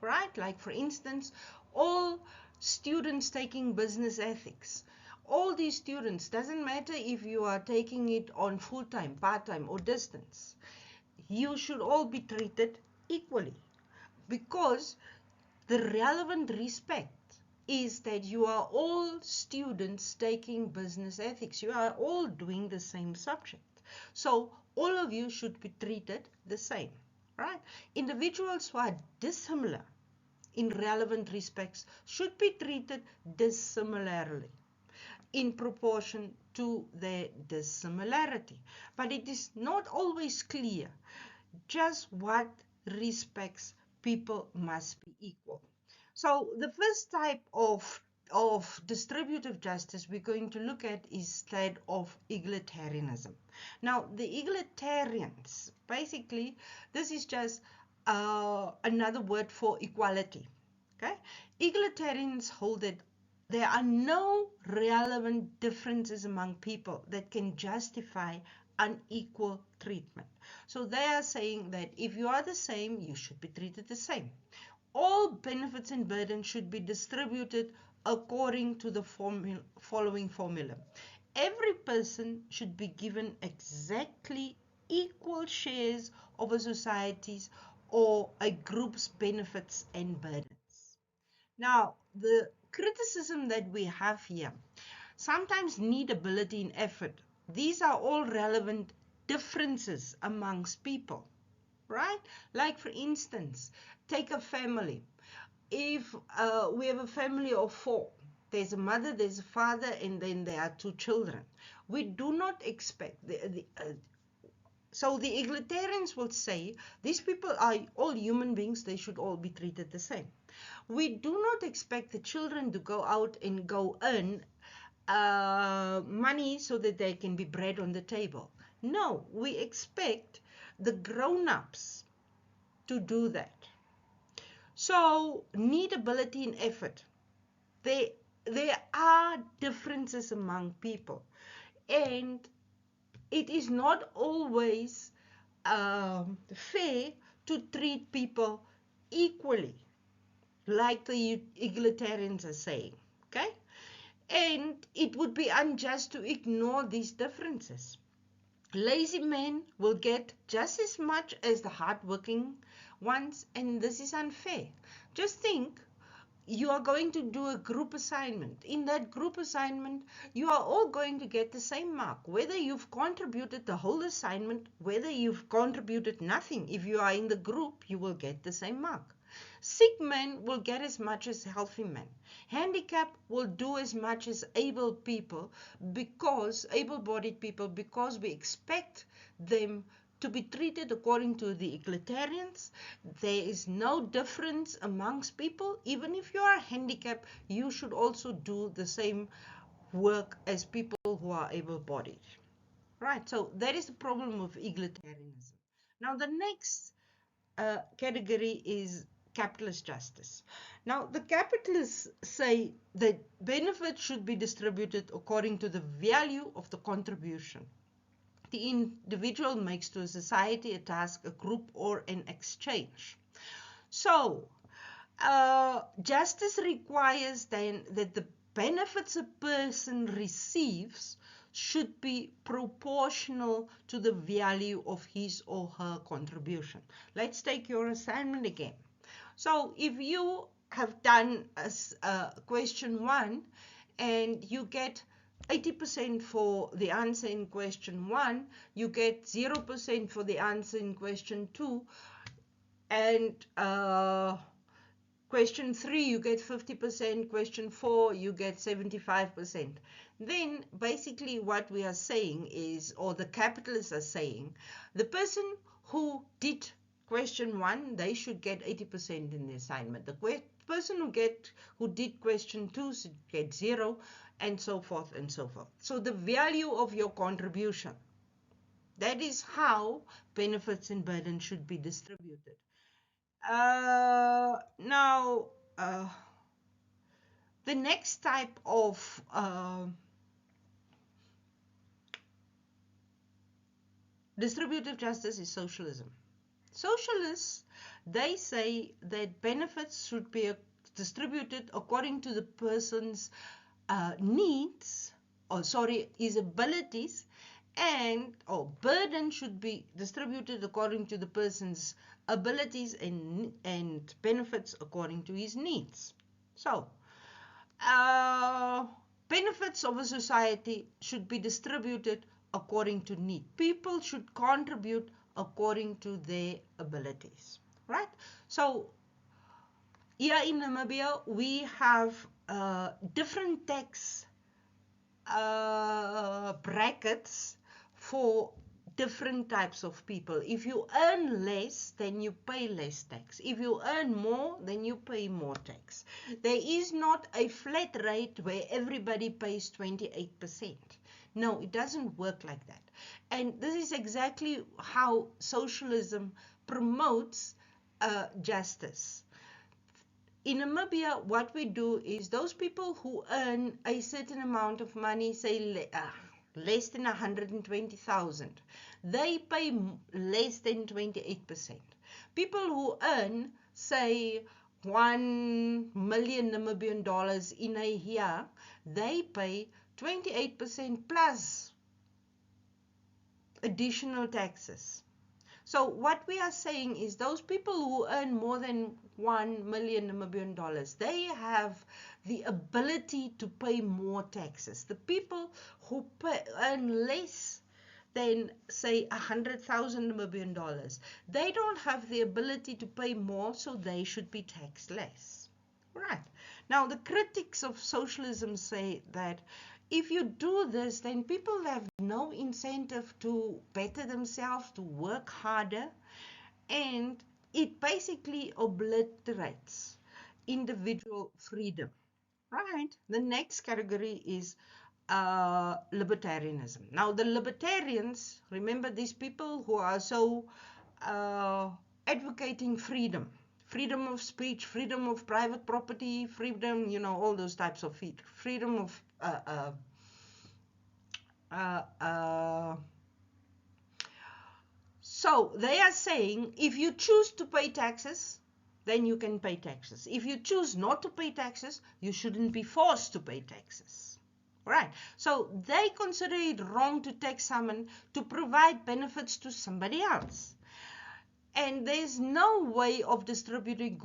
right? Like for instance, all students taking business ethics. All these students, doesn't matter if you are taking it on full-time, part-time or distance, you should all be treated equally, because the relevant respect is that you are all students taking business ethics. You are all doing the same subject. So all of you should be treated the same, right? Individuals who are dissimilar in relevant respects should be treated dissimilarly in proportion to their dissimilarity. But it is not always clear just what respects people must be equal. So the first type of distributive justice we're going to look at is that of egalitarianism. Now, the egalitarians, basically, this is just another word for equality. Okay? Egalitarians hold that there are no relevant differences among people that can justify unequal treatment. So they are saying that if you are the same, you should be treated the same. All benefits and burdens should be distributed according to the following formula. Every person should be given exactly equal shares of a society's or a group's benefits and burdens. Now, the criticism that we have here, sometimes need, ability, and effort. These are all relevant differences amongst people, right? Like for instance, take a family. If we have a family of 4, there's a mother, there's a father, and then there are 2 children. We do not expect so the egalitarians will say these people are all human beings, they should all be treated the same. We do not expect the children to go out and go earn money so that they can be bread on the table. No, we expect the grown-ups to do that. So need, ability, and effort. There are differences among people, and it is not always fair to treat people equally, like the egalitarians are saying. Okay? And it would be unjust to ignore these differences. Lazy men will get just as much as the hardworking ones, and this is unfair. Just think, you are going to do a group assignment. In that group assignment, you are all going to get the same mark, whether you've contributed the whole assignment, whether you've contributed nothing. If you are in the group, you will get the same mark. Sick men will get as much as healthy men. Handicapped will do as much as able-bodied people, because we expect them to be treated according to the egalitarians. There is no difference amongst people. Even if you are handicapped, you should also do the same work as people who are able-bodied. Right, so that is the problem of egalitarianism. Now the next category is capitalist justice. Now, the capitalists say that benefits should be distributed according to the value of the contribution the individual makes to a society, a task, a group, or an exchange. So, justice requires then that the benefits a person receives should be proportional to the value of his or her contribution. Let's take your assignment again. So if you have done question 1 and you get 80% for the answer in question 1, you get 0% for the answer in question 2, and question 3 you get 50%, question 4 you get 75%. Then basically what we are saying is, or the capitalists are saying, the person who did question 1, they should get 80% in the assignment. The person who did question 2 should get 0, and so forth and so forth. So the value of your contribution, that is how benefits and burdens should be distributed. Now, the next type of distributive justice is socialism. Socialists They say that benefits should be distributed according to the person's needs, or sorry, his abilities, and burden should be distributed according to the person's abilities and benefits according to his needs. So, benefits of a society should be distributed according to need. People should contribute according to their abilities, right? So here in Namibia, we have different tax brackets for different types of people. If you earn less, then you pay less tax. If you earn more, then you pay more tax. There is not a flat rate where everybody pays 28%. No, it doesn't work like that. And this is exactly how socialism promotes justice. In Namibia, what we do is those people who earn a certain amount of money, say less than 120,000, they pay less than 28%. People who earn, say, 1 million Namibian dollars in a year, they pay 28% plus additional taxes. So what we are saying is those people who earn more than 1 million Namibian dollars, they have the ability to pay more taxes. The people who earn less than, say, 100,000 Namibian dollars, they don't have the ability to pay more, so they should be taxed less. Right. Now, the critics of socialism say that if you do this, then people have no incentive to better themselves, to work harder, and it basically obliterates individual freedom. Right. The next category is libertarianism. Now, the libertarians, remember these people who are so advocating freedom. Freedom of speech, freedom of private property, freedom, all those types of freedom of so they are saying if you choose to pay taxes, then you can pay taxes. If you choose not to pay taxes, you shouldn't be forced to pay taxes. Right? So they consider it wrong to tax someone to provide benefits to somebody else. And there's no way of distributing